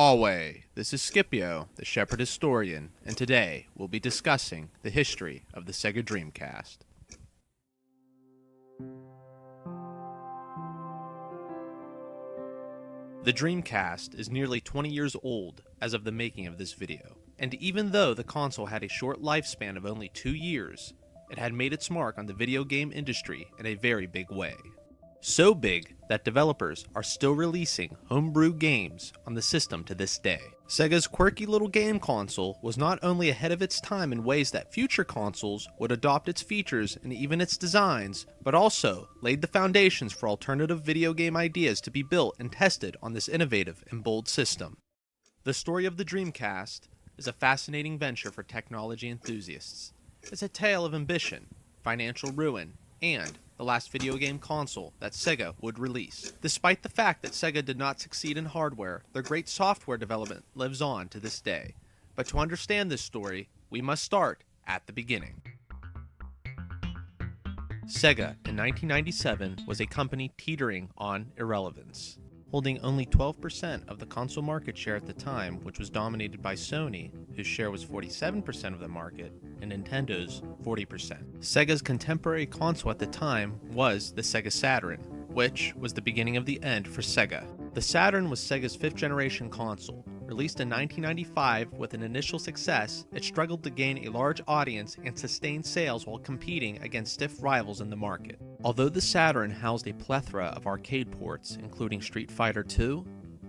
Always, this is Scipio, the Shepherd Historian, and today we'll be discussing the history of the Sega Dreamcast. The Dreamcast is nearly 20 years old as of the making of this video, and even though the console had a short lifespan of only 2 years, it had made its mark on the video game industry in a very big way. So big that developers are still releasing homebrew games on the system to this day. Sega's quirky little game console was not only ahead of its time in ways that future consoles would adopt its features and even its designs, but also laid the foundations for alternative video game ideas to be built and tested on this innovative and bold system. The story of the Dreamcast is a fascinating venture for technology enthusiasts. It's a tale of ambition, financial ruin, and the last video game console that Sega would release. Despite the fact that Sega did not succeed in hardware, their great software development lives on to this day. But to understand this story, we must start at the beginning. Sega in 1997 was a company teetering on irrelevance, holding only 12% of the console market share at the time, which was dominated by Sony, whose share was 47% of the market, and Nintendo's 40%. Sega's contemporary console at the time was the Sega Saturn, which was the beginning of the end for Sega. The Saturn was Sega's 5th generation console. Released in 1995 with an initial success, it struggled to gain a large audience and sustain sales while competing against stiff rivals in the market. Although the Saturn housed a plethora of arcade ports, including Street Fighter II,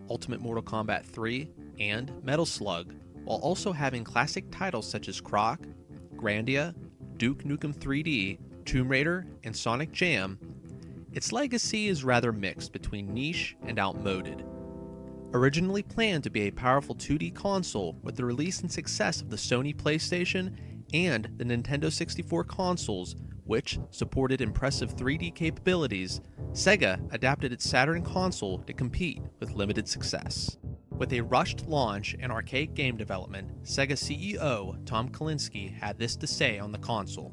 Ultimate Mortal Kombat 3, and Metal Slug, while also having classic titles such as Croc, Grandia, Duke Nukem 3D, Tomb Raider, and Sonic Jam, its legacy is rather mixed between niche and outmoded. Originally planned to be a powerful 2D console, with the release and success of the Sony PlayStation and the Nintendo 64 consoles, which supported impressive 3D capabilities, Sega adapted its Saturn console to compete with limited success. With a rushed launch and arcade game development, Sega CEO Tom Kalinske had this to say on the console,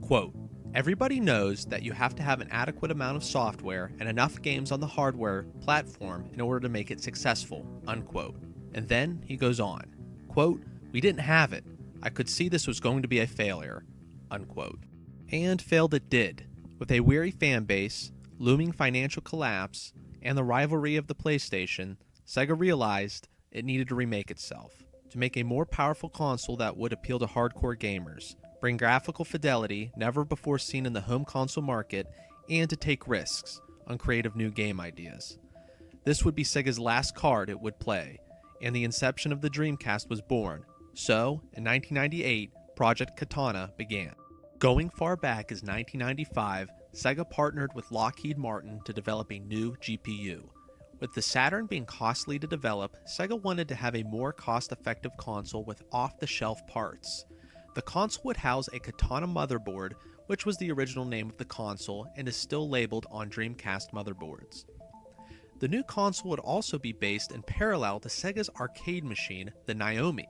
quote, "Everybody knows that you have to have an adequate amount of software and enough games on the hardware platform in order to make it successful," unquote. And then he goes on, quote, "We didn't have it. I could see this was going to be a failure," unquote. And failed it did. With a weary fan base, looming financial collapse, and the rivalry of the PlayStation, Sega realized it needed to remake itself, to make a more powerful console that would appeal to hardcore gamers, bring graphical fidelity never before seen in the home console market, and to take risks on creative new game ideas. This would be Sega's last card it would play, and the inception of the Dreamcast was born. So, in 1998, Project Katana began. Going far back as 1995, Sega partnered with Lockheed Martin to develop a new GPU. With the Saturn being costly to develop, Sega wanted to have a more cost-effective console with off-the-shelf parts. The console would house a Katana motherboard, which was the original name of the console and is still labeled on Dreamcast motherboards. The new console would also be based in parallel to Sega's arcade machine, the NAOMI,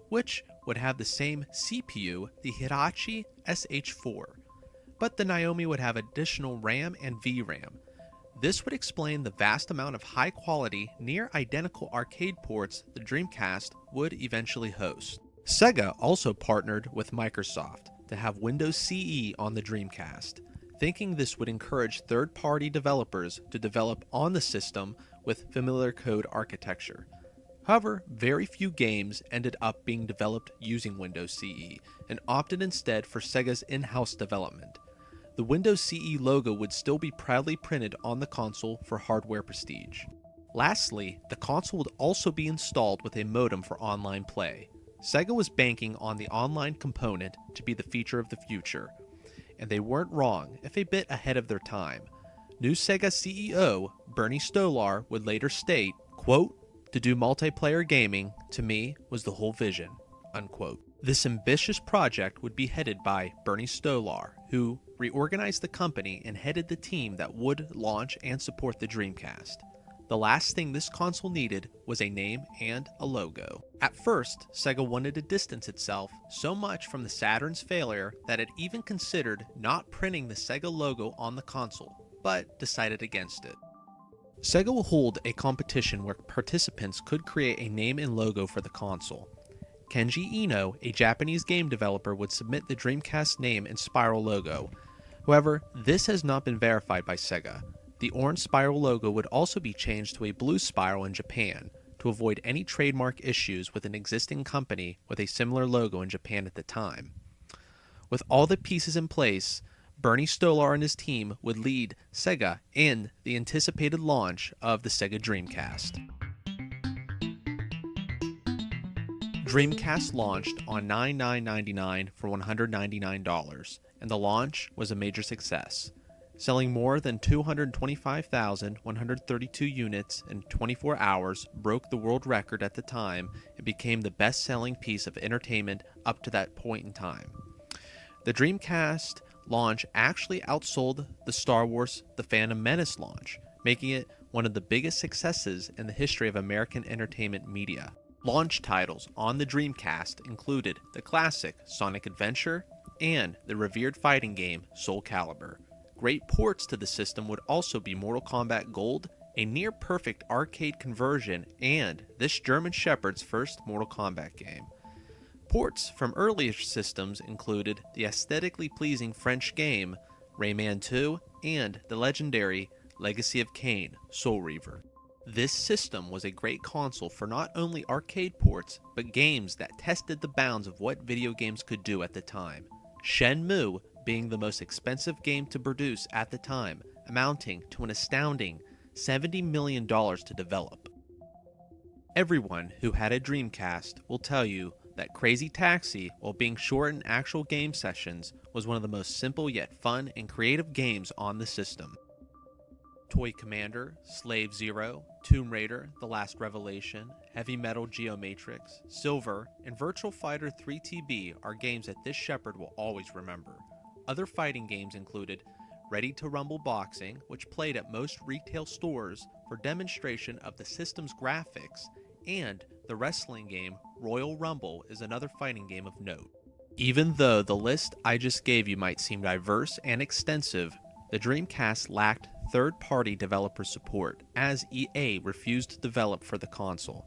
which would have the same CPU, the Hitachi SH4, but the NAOMI would have additional RAM and VRAM. This would explain the vast amount of high-quality, near-identical arcade ports the Dreamcast would eventually host. Sega also partnered with Microsoft to have Windows CE on the Dreamcast, thinking this would encourage third-party developers to develop on the system with familiar code architecture. However, very few games ended up being developed using Windows CE, and opted instead for Sega's in-house development. The Windows CE logo would still be proudly printed on the console for hardware prestige. Lastly, the console would also be installed with a modem for online play. Sega was banking on the online component to be the feature of the future, and they weren't wrong, if a bit ahead of their time. New Sega CEO Bernie Stolar would later state, quote, "To do multiplayer gaming, to me, was the whole vision," unquote. This ambitious project would be headed by Bernie Stolar, who reorganized the company and headed the team that would launch and support the Dreamcast. The last thing this console needed was a name and a logo. At first, Sega wanted to distance itself so much from the Saturn's failure that it even considered not printing the Sega logo on the console, but decided against it. Sega will hold a competition where participants could create a name and logo for the console. Kenji Eno, a Japanese game developer, would submit the Dreamcast name and spiral logo. However, this has not been verified by Sega. The orange spiral logo would also be changed to a blue spiral in Japan, to avoid any trademark issues with an existing company with a similar logo in Japan at the time. With all the pieces in place, Bernie Stolar and his team would lead Sega in the anticipated launch of the Sega Dreamcast. Dreamcast launched on $99.99 for $199, and the launch was a major success, selling more than 225,132 units in 24 hours, broke the world record at the time, and became the best-selling piece of entertainment up to that point in time. The Dreamcast launch actually outsold the Star Wars The Phantom Menace launch, making it one of the biggest successes in the history of American entertainment media. Launch titles on the Dreamcast included the classic Sonic Adventure and the revered fighting game Soul Calibur. Great ports to the system would also be Mortal Kombat Gold, a near-perfect arcade conversion, and this German Shepherd's first Mortal Kombat game. Ports from earlier systems included the aesthetically pleasing French game Rayman 2 and the legendary Legacy of Kain Soul Reaver. This system was a great console for not only arcade ports, but games that tested the bounds of what video games could do at the time. Shenmue being the most expensive game to produce at the time, amounting to an astounding $70 million to develop. Everyone who had a Dreamcast will tell you that Crazy Taxi, while being short in actual game sessions, was one of the most simple yet fun and creative games on the system. Toy Commander, Slave Zero, Tomb Raider, The Last Revelation, Heavy Metal Geomatrix, Silver, and Virtual Fighter 3TB are games that this shepherd will always remember. Other fighting games included Ready to Rumble Boxing, which played at most retail stores for demonstration of the system's graphics, and the wrestling game Royal Rumble is another fighting game of note. Even though the list I just gave you might seem diverse and extensive, the Dreamcast lacked third-party developer support, as EA refused to develop for the console,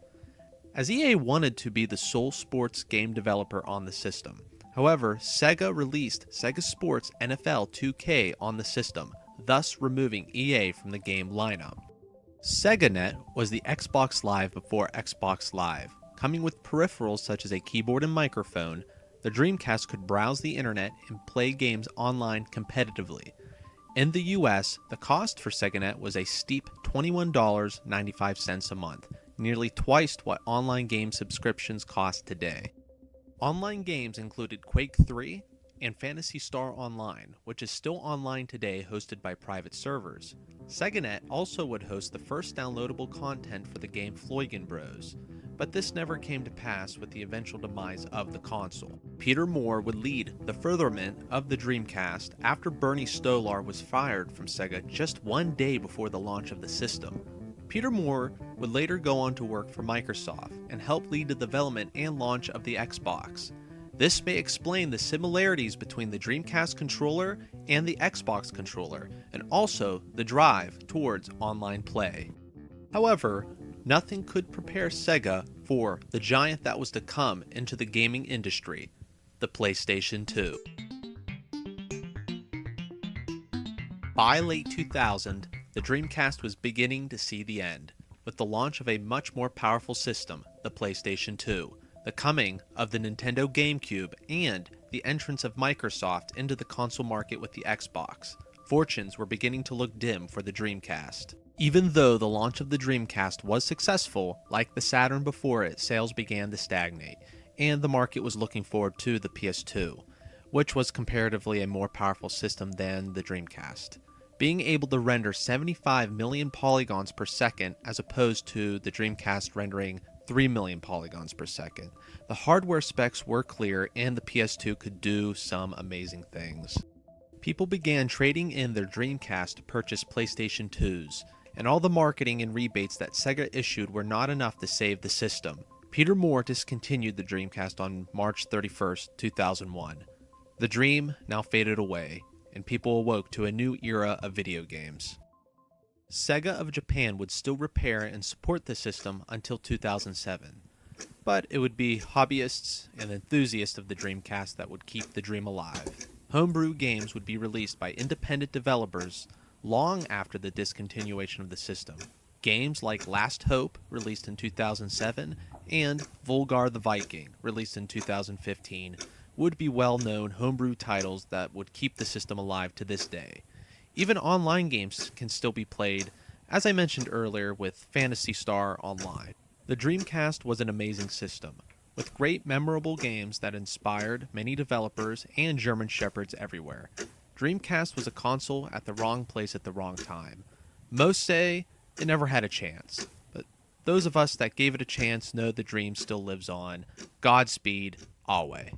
as EA wanted to be the sole sports game developer on the system. However, Sega released Sega Sports NFL 2K on the system, thus removing EA from the game lineup. SegaNet was the Xbox Live before Xbox Live. Coming with peripherals such as a keyboard and microphone, the Dreamcast could browse the internet and play games online competitively. In the US, the cost for SegaNet was a steep $21.95 a month, nearly twice what online game subscriptions cost today. Online games included Quake 3 and Phantasy Star Online, which is still online today, hosted by private servers. SegaNet also would host the first downloadable content for the game Floygen Bros, but this never came to pass with the eventual demise of the console. Peter Moore would lead the furtherment of the Dreamcast after Bernie Stolar was fired from Sega just one day before the launch of the system. Peter Moore would later go on to work for Microsoft and help lead the development and launch of the Xbox. This may explain the similarities between the Dreamcast controller and the Xbox controller, and also the drive towards online play. However, nothing could prepare Sega for the giant that was to come into the gaming industry, the PlayStation 2. By late 2000, the Dreamcast was beginning to see the end, with the launch of a much more powerful system, the PlayStation 2, the coming of the Nintendo GameCube, and the entrance of Microsoft into the console market with the Xbox. Fortunes were beginning to look dim for the Dreamcast. Even though the launch of the Dreamcast was successful, like the Saturn before it, sales began to stagnate, and the market was looking forward to the PS2, which was comparatively a more powerful system than the Dreamcast, being able to render 75 million polygons per second as opposed to the Dreamcast rendering 3 million polygons per second. The hardware specs were clear, and the PS2 could do some amazing things. People began trading in their Dreamcast to purchase PlayStation 2s, and all the marketing and rebates that Sega issued were not enough to save the system. Peter Moore discontinued the Dreamcast on March 31st, 2001. The dream now faded away, and people awoke to a new era of video games. Sega of Japan would still repair and support the system until 2007. But it would be hobbyists and enthusiasts of the Dreamcast that would keep the dream alive. Homebrew games would be released by independent developers long after the discontinuation of the system. Games like Last Hope, released in 2007, and Volgar the Viking, released in 2015, would be well-known homebrew titles that would keep the system alive to this day. Even online games can still be played, as I mentioned earlier with Phantasy Star Online. The Dreamcast was an amazing system, with great memorable games that inspired many developers and German shepherds everywhere. Dreamcast was a console at the wrong place at the wrong time. Most say it never had a chance, but those of us that gave it a chance know the dream still lives on. Godspeed, always.